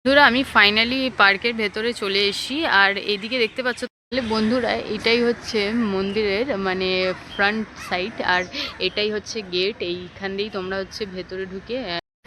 বন্ধুরা আমি ফাইনালি পার্কের ভেতরে চলে এসেছি। আর এদিকে দেখতে পাচ্ছ তাহলে বন্ধুরা, এটাই হচ্ছে মন্দিরের মানে ফ্রন্ট সাইড, আর এটাই হচ্ছে গেট। এইখান দিয়েই তোমরা হচ্ছে ভেতরে ঢুকে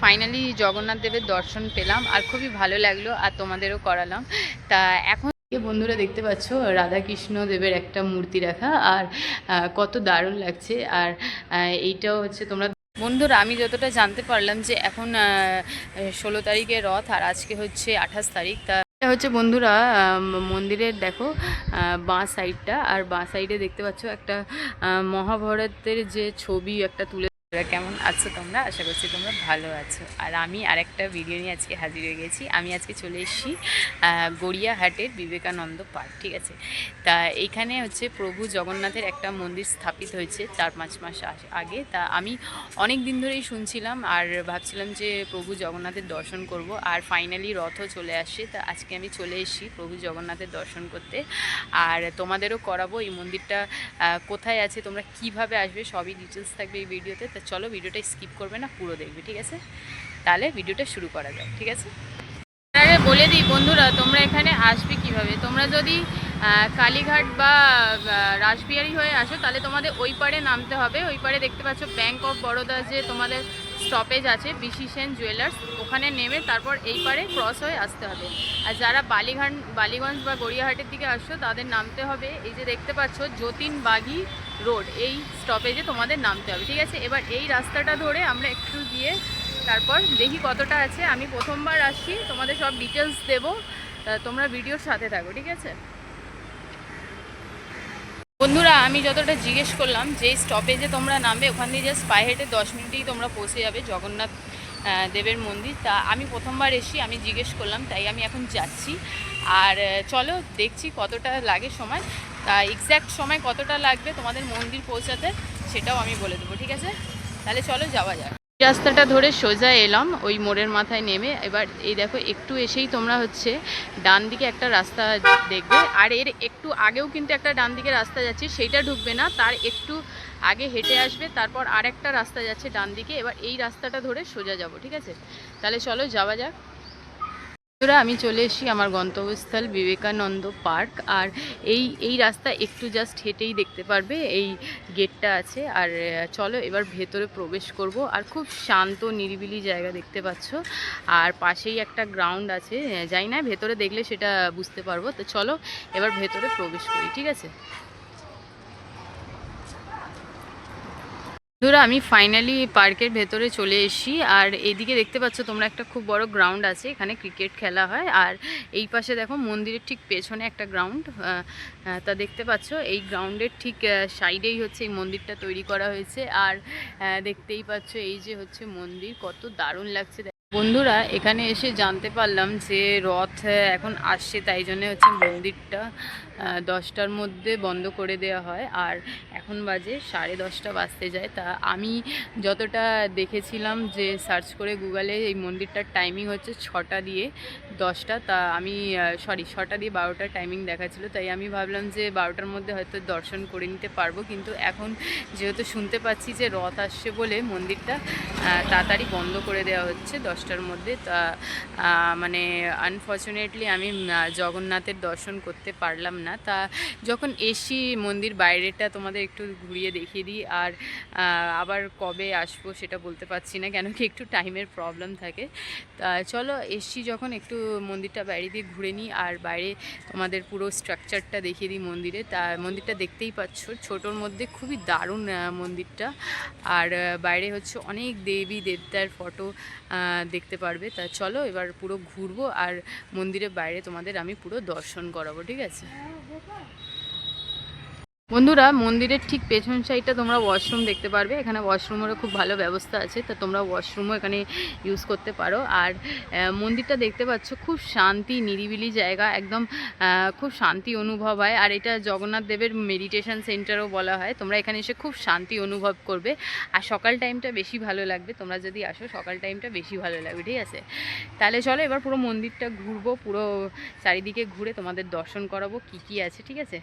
ফাইনালি জগন্নাথ দেবের দর্শন পেলাম আর খুবই ভালো লাগলো, আর তোমাদেরও করালাম। তা এখন বন্ধুরা দেখতে পাচ্ছ রাধাকৃষ্ণ দেবের একটা মূর্তি রাখা, আর কত দারুণ লাগছে। আর এইটাও হচ্ছে তোমরা বন্ধুরা, আমি যতটা জানতে পারলাম যে এখন 16 তারিখে রথ, আর আজকে হচ্ছে 28 তারিখ। তা এটা হচ্ছে বন্ধুরা মন্দিরের দেখো বাঁ সাইডটা, আর বাঁ সাইডে দেখতে পাচ্ছ একটা মহাভারতের যে ছবি একটা তুলে। কেমন আছো তোমরা? আশা করছি তোমরা ভালো আছো। আর আমি আরেকটা ভিডিও নিয়ে আজকে হাজির হয়ে গেছি। আমি আজকে চলে এসেছি গড়িয়াহাটের বিবেকানন্দ পার্ক, ঠিক আছে। তা এইখানে হচ্ছে প্রভু জগন্নাথের একটা মন্দির স্থাপিত হয়েছে 4-5 মাস আগে। তা আমি অনেক দিন ধরেই শুনছিলাম আর ভাবছিলাম যে প্রভু জগন্নাথের দর্শন করব, আর ফাইনালি রথও চলে আসছে। তা আজকে আমি চলে এসেছি প্রভু জগন্নাথের দর্শন করতে, আর তোমাদেরও করাবো। এই মন্দিরটা কোথায় আছে, তোমরা কিভাবে আসবে, সবই ডিটেলস থাকবে এই ভিডিওতে। তো চলো, ভিডিওটা স্কিপ করবে না, পুরো দেখবে, ঠিক আছে। তাহলে ভিডিওটা শুরু করা যাক, ঠিক আছে। আগে বলে দিই বন্ধুরা, তোমরা এখানে আসবে কিভাবে। তোমরা যদি কালীঘাট বা রাসবিহারী হয়ে আসো তাহলে তোমাদের ওই পারে নামতে হবে। ওই পারে দেখতে পাচ্ছ ব্যাংক অফ বরোদা যে তোমাদের স্টপেজ আছে, বিশি সেন জুয়েলার্স, ওখানে নেমে তারপর এই পারে ক্রস হয়ে আসতে হবে। আর যারা বালিগঞ্জ বা গড়িয়াহাটের দিকে আসছো তাদের নামতে হবে এই যে দেখতে পাচ্ছ যতীন বাগি রোড, এই স্টপেজে তোমাদের নামতে হবে, ঠিক আছে। এবার এই রাস্তাটা ধরে আমরা একটু গিয়ে তারপর দেখি কতটা আছে। আমি প্রথমবার আসছি, তোমাদের সব ডিটেলস দেবো, তোমরা ভিডিওর সাথে থাকো, ঠিক আছে। বন্ধুরা আমি যতটা জিজ্ঞেস করলাম যে স্টপেজে তোমরা নামবে, ওখান দিয়ে জাস্ট পায়ে হেঁটে 10 মিনিটেই তোমরা পৌঁছে যাবে জগন্নাথ দেবের মন্দির। তা আমি প্রথমবার এসেছি, আমি জিজ্ঞেস করলাম, তাই আমি এখন যাচ্ছি। আর চলো দেখছি কতটা লাগে সময়। তা এক্স্যাক্ট সময় কতটা লাগবে তোমাদের মন্দির পৌঁছাতে সেটাও আমি বলে দেবো, ঠিক আছে। তাহলে চলো যাওয়া যাক। রাস্তাটা ধরে সোজা এলাম ওই মোড়ের মাথায় নেমে। এবার এই দেখো একটু এসেই তোমরা হচ্ছে ডান দিকে একটা রাস্তা দেখবে, আর এর একটু আগেও কিন্তু একটা ডান দিকে রাস্তা যাচ্ছে, সেইটা ঢুকবে না, তার একটু আগে হেঁটে আসবে, তারপর আরেকটা রাস্তা যাচ্ছে ডান দিকে। এবার এই রাস্তাটা ধরে সোজা যাব, ঠিক আছে। তাহলে চলো যাওয়া যাক। আমি চলে এসেছি আমার গন্তব্যস্থল বিবেকানন্দ পার্ক, আর এই রাস্তা একটু জাস্ট হেঁটেই দেখতে পারবে, এই গেটটা আছে। আর চলো এবার ভেতরে প্রবেশ করব। আর খুব শান্ত নিরিবিলি জায়গা দেখতে পাচ্ছ, আর পাশেই একটা গ্রাউন্ড আছে, যাই না ভেতরে দেখলে সেটা বুঝতে পারবো। তো চলো এবার ভেতরে প্রবেশ করি, ঠিক আছে। বন্ধুরা আমি ফাইনালি পার্কের ভেতরে চলে এসেছি। আর এইদিকে দেখতে পাচ্ছ তোমরা একটা খুব বড় গ্রাউন্ড আছে, এখানে ক্রিকেট খেলা হয়। আর এই পাশে দেখো মন্দিরের ঠিক পেছনে একটা গ্রাউন্ড, তা দেখতে পাচ্ছ এই গ্রাউন্ডের ঠিক সাইডেই হচ্ছে এই মন্দিরটা তৈরি করা হয়েছে। আর দেখতেই পাচ্ছ এই যে হচ্ছে মন্দির, কত দারুণ লাগছে। বন্ধুরা এখানে এসে জানতে পারলাম যে রথ এখন আসছে, তাই জন্য হচ্ছে মন্দিরটা 10টার মধ্যে বন্ধ করে দেওয়া হয়। আর এখন বাজে 10:30 বাজতে যায়। তা আমি যতটা দেখেছিলাম যে সার্চ করে গুগলে, এই মন্দিরটার টাইমিং হচ্ছে 6টা দিয়ে 10টা। তা আমি 6টা দিয়ে 12টা টাইমিং দেখাচ্ছিলো, তাই আমি ভাবলাম যে 12টার মধ্যে হয়তো দর্শন করে নিতে পারবো। কিন্তু এখন যেহেতু শুনতে পাচ্ছি যে রথ আসছে বলে মন্দিরটা তাড়াতাড়ি বন্ধ করে দেওয়া হচ্ছে 10টার মধ্যে। তা মানে আনফর্চুনেটলি আমি জগন্নাথের দর্শন করতে পারলাম না। তা যখন এসি মন্দির বাইরেটা তোমাদের একটু ঘুরিয়ে দেখিয়ে দিই। আর আবার কবে আসবো সেটা বলতে পারছি না, কেন কি একটু টাইমের প্রবলেম থাকে। তা চলো এসছি যখন একটু মন্দিরটা বাইরে দিয়ে ঘুরে নিই, আর বাইরে তোমাদের পুরো স্ট্রাকচারটা দেখিয়ে দিই মন্দিরে। তা মন্দিরটা দেখতেই পাচ্ছ, ছোটোর মধ্যে খুবই দারুণ মন্দিরটা। আর বাইরে হচ্ছে অনেক দেবী দেবতার ফটো দেখতে পারবে। তা চলো এবার পুরো ঘুরবো, আর মন্দিরের বাইরে তোমাদের আমি পুরো দর্শন করাবো, ঠিক আছে। বন্ধুরা মন্দিরের ঠিক পেছন সাইডটা তোমরা ওয়াশরুম দেখতে পারবে, এখানে ওয়াশরুমেরও খুব ভালো ব্যবস্থা আছে। তা তোমরা ওয়াশরুমও এখানে ইউজ করতে পারো। আর মন্দিরটা দেখতে পাচ্ছ খুব শান্তি নিরিবিলি জায়গা, একদম খুব শান্তি অনুভব হয়। আর এটা জগন্নাথ দেবের মেডিটেশন সেন্টারও বলা হয়। তোমরা এখানে এসে খুব শান্তি অনুভব করবে। আর সকাল টাইমটা বেশি ভালো লাগবে, তোমরা যদি আসো সকাল টাইমটা বেশি ভালো লাগবে, ঠিক আছে। তাহলে চলো এবার পুরো মন্দিরটা ঘুরবো, পুরো চারিদিকে ঘুরে তোমাদের দর্শন করাবো কি কি আছে, ঠিক আছে।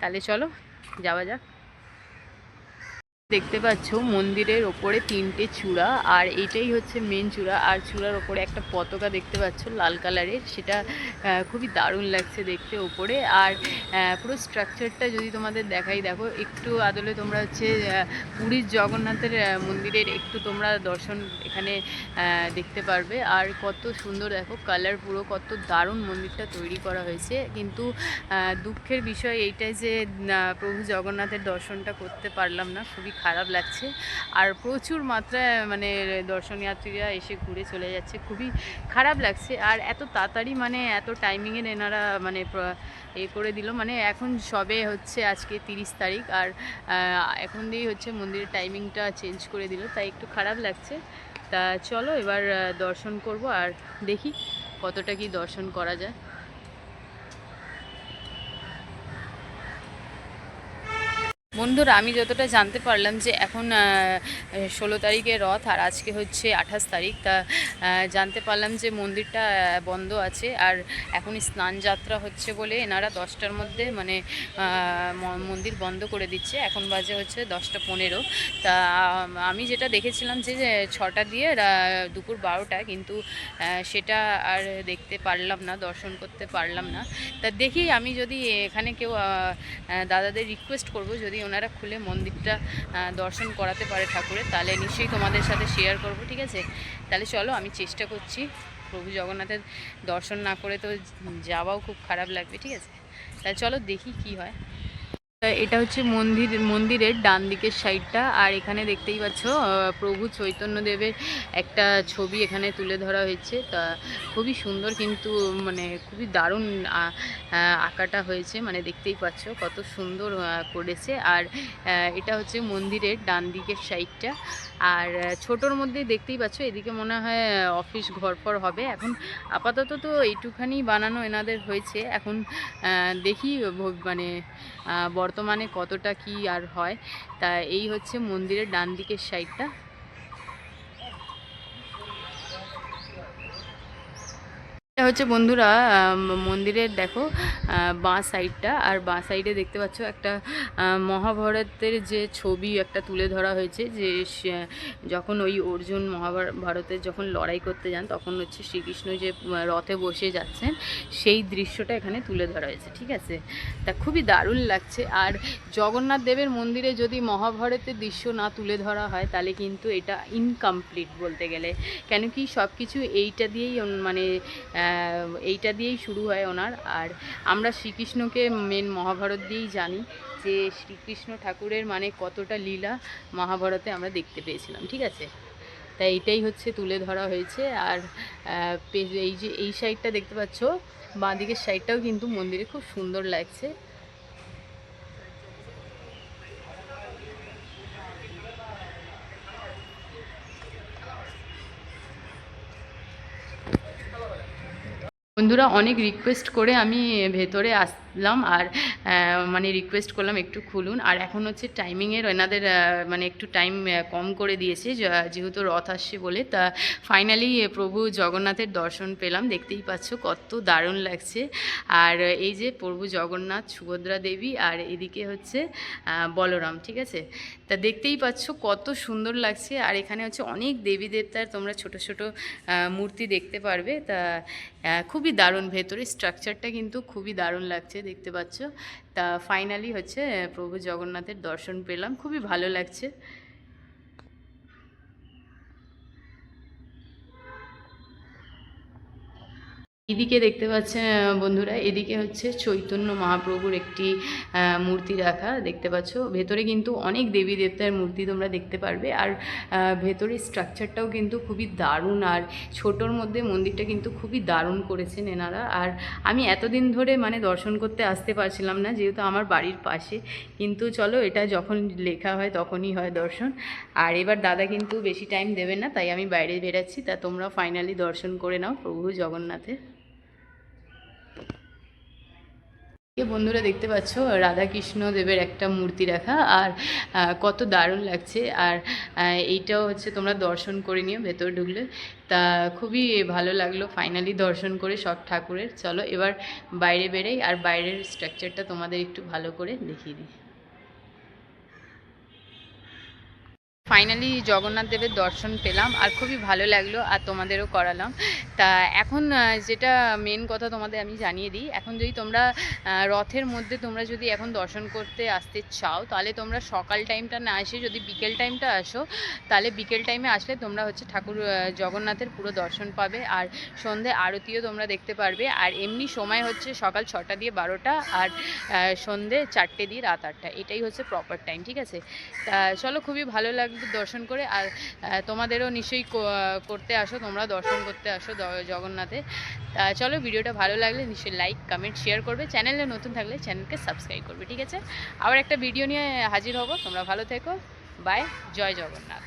তাহলে চলো যাওয়া যাক। দেখতে পাচ্ছ মন্দিরের ওপরে 3টে চূড়া, আর এইটাই হচ্ছে মেন চূড়া। আর চূড়ার ওপরে একটা পতাকা দেখতে পাচ্ছ লাল কালারের, সেটা খুবই দারুণ লাগছে দেখতে ওপরে। আর পুরো স্ট্রাকচারটা যদি তোমাদের দেখাই, দেখো একটু আদলে তোমরা হচ্ছে পুরীর জগন্নাথের মন্দিরের একটু তোমরা দর্শন এখানে দেখতে পারবে। আর কত সুন্দর দেখো কালার, পুরো কত দারুণ মন্দিরটা তৈরি করা হয়েছে। কিন্তু দুঃখের বিষয় এইটাই যে প্রভু জগন্নাথের দর্শনটা করতে পারলাম না, খুবই খারাপ লাগছে। আর প্রচুর মাত্রায় মানে দর্শনার্থীরা এসে ঘুরে চলে যাচ্ছে, খুবই খারাপ লাগছে। আর এত তাড়াতাড়ি মানে এত টাইমিংয়ের এনারা মানে করে দিল, মানে এখন সবে হচ্ছে আজকে 30 তারিখ, আর এখন দিয়েই হচ্ছে মন্দিরের টাইমিংটা চেঞ্জ করে দিল, তাই একটু খারাপ লাগছে। তা চলো এবার দর্শন করব, আর দেখি কতটা কি দর্শন করা যায়। বন্ধুরা, আমি যতটা জানতে পারলাম যে এখন 16 তারিখে রথ, আর আজকে হচ্ছে 28 তারিখ। তা জানতে পারলাম যে মন্দিরটা বন্ধ আছে, আর এখন স্নান যাত্রা হচ্ছে বলে এনারা 10টার মধ্যে মানে মন্দির বন্ধ করে দিচ্ছে। এখন বাজে হচ্ছে 10টা 15। তা আমি যেটা দেখেছিলাম যে 6টা দিয়ে দুপুর 12টা, কিন্তু সেটা আর দেখতে পারলাম না, দর্শন করতে পারলাম না। তা দেখি আমি যদি এখানে কেউ দাদাদের রিকোয়েস্ট করব, যদি ওনারা খুলে মন্দিরটা দর্শন করাতে পারে ঠাকুরের, তাহলে নিশ্চয়ই তোমাদের সাথে শেয়ার করব, ঠিক আছে? তাহলে চলো, আমি চেষ্টা করছি। প্রভু জগন্নাথের দর্শন না করে তো যাওয়াও খুব খারাপ লাগবে, ঠিক আছে? তাহলে চলো দেখি কি হয়। এটা হচ্ছে মন্দিরের ডান দিকের সাইডটা, আর এখানে দেখতেই পাচ্ছ প্রভু চৈতন্যদেবের একটা ছবি এখানে তুলে ধরা হয়েছে। তা খুবই সুন্দর, কিন্তু মানে খুবই দারুণ আঁকাটা হয়েছে, মানে দেখতেই পাচ্ছ কত সুন্দর করেছে। আর এটা হচ্ছে মন্দিরের ডান দিকের সাইডটা। আর ছোটোর মধ্যে দেখতেই পাচ্ছ, এদিকে মনে হয় অফিস ঘরফর হবে। এখন আপাতত তো এইটুখানি বানানো এনাদের হয়েছে। এখন দেখি মানে বর্তমানে কতটা কি আর হয়। তা এই হচ্ছে মন্দিরের ডান দিকের সাইডটা। এটা হচ্ছে বন্ধুরা মন্দিরের দেখো বাঁ সাইডটা, আর বাঁ সাইডে দেখতে পাচ্ছ একটা মহাভারতের যে ছবি একটা তুলে ধরা হয়েছে, যে যখন ওই অর্জুন মহাভারতের যখন লড়াই করতে যান, তখন হচ্ছে শ্রীকৃষ্ণ যে রথে বসে যাচ্ছেন, সেই দৃশ্যটা এখানে তুলে ধরা হয়েছে, ঠিক আছে? তা খুবই দারুণ লাগছে। আর জগন্নাথ দেবের মন্দিরে যদি মহাভারতের দৃশ্য না তুলে ধরা হয়, তাহলে কিন্তু এটা ইনকমপ্লিট বলতে গেলে। কেন কি সব কিছু এইটা দিয়েই মানে এইটা দিয়েই শুরু হয় ওনার। আর আমরা শ্রীকৃষ্ণকে মেন মহাভারত দিয়েই জানি, যে শ্রীকৃষ্ণ ঠাকুরের মানে কতটা লীলা মহাভারতে আমরা দেখতে পেয়েছিলাম, ঠিক আছে? তাই এইটাই হচ্ছে তুলে ধরা হয়েছে। আর এই যে এই সাইডটা দেখতে পাচ্ছ, বাঁ দিকের সাইডটাও কিন্তু মন্দিরে খুব সুন্দর লাগছে। বন্ধুরা, অনেক রিকোয়েস্ট করে আমি ভেতরে আসলাম, আর মানে রিকোয়েস্ট করলাম একটু খুলুন। আর এখন হচ্ছে টাইমিংয়ের এনাদের মানে একটু টাইম কম করে দিয়েছে, যেহেতু রথ আসছে বলে। তা ফাইনালি প্রভু জগন্নাথের দর্শন পেলাম, দেখতেই পাচ্ছ কত দারুণ লাগছে। আর এই যে প্রভু জগন্নাথ, সুভদ্রা দেবী, আর এদিকে হচ্ছে বলরাম, ঠিক আছে? তা দেখতেই পাচ্ছ কত সুন্দর লাগছে। আর এখানে হচ্ছে অনেক দেবী দেবতার তোমরা ছোট ছোট মূর্তি দেখতে পারবে। তা খুবই দারুণ, ভেতরের স্ট্রাকচারটা কিন্তু খুবই দারুণ লাগছে, দেখতে পাচ্ছ। তা ফাইনালি হচ্ছে প্রভু জগন্নাথের দর্শন পেলাম, খুবই ভালো লাগছে। এদিকে দেখতে পাচ্ছেন বন্ধুরা, এদিকে হচ্ছে চৈতন্য মহাপ্রভুর একটি মূর্তি রাখা, দেখতে পাচ্ছ। ভেতরে কিন্তু অনেক দেবী দেবতার মূর্তি তোমরা দেখতে পারবে। আর ভেতরের স্ট্রাকচারটাও কিন্তু খুবই দারুণ, আর ছোটোর মধ্যে মন্দিরটা কিন্তু খুবই দারুণ করেছেন এনারা। আর আমি এতদিন ধরে মানে দর্শন করতে আসতে পারছিলাম না, যেহেতু আমার বাড়ির পাশে। কিন্তু চলো, এটা যখন লেখা হয় তখনই হয় দর্শন। আর এবার দাদা কিন্তু বেশি টাইম দেবে না, তাই আমি বাইরে বেরাচ্ছি। তা তোমরা ফাইনালি দর্শন করে নাও প্রভু জগন্নাথের। বন্ধুরা, দেখতে পাচ্ছ রাধাকৃষ্ণ দেবের একটা মূর্তি রাখা, আর কত দারুণ লাগছে। আর এইটাও হচ্ছে তোমরা দর্শন করে নিও ভেতর ঢুকলে। তা খুবই ভালো লাগলো ফাইনালি দর্শন করে সব ঠাকুরের। চলো এবার বাইরে বেরোই, আর বাইরের স্ট্রাকচারটা তোমাদের একটু ভালো করে দেখিয়ে দিই। ফাইনালি জগন্নাথ দেবের দর্শন পেলাম আর খুবই ভালো লাগলো, আর তোমাদেরও করালাম। তা এখন যেটা মেন কথা তোমাদের আমি জানিয়ে দিই, এখন যদি তোমরা রথের মধ্যে তোমরা যদি এখন দর্শন করতে আসতে চাও, তাহলে তোমরা সকাল টাইমটা না এসে যদি বিকেল টাইমটা আসো, তাহলে বিকেল টাইমে আসলে তোমরা হচ্ছে ঠাকুর জগন্নাথের পুরো দর্শন পাবে, আর সন্ধে আরতিও তোমরা দেখতে পারবে। আর এমনি সময় হচ্ছে সকাল 6টা দিয়ে 12টা, আর সন্ধে 4টে দিয়ে রাত 8টা, এটাই হচ্ছে প্রপার টাইম, ঠিক আছে? তা চলো, খুবই ভালো লাগবে দর্শন করে। আর তোমাদেরও নিশ্চয়ই করতে আসো, তোমরা দর্শন করতে আসো জগন্নাথে। তা চলো, ভিডিওটা ভালো লাগলে নিশ্চয়ই লাইক কমেন্ট শেয়ার করবে, চ্যানেলে নতুন থাকলে চ্যানেলকে সাবস্ক্রাইব করবে, ঠিক আছে? আবার একটা ভিডিও নিয়ে হাজির হব, তোমরা ভালো থেকো, বাই, জয় জগন্নাথ।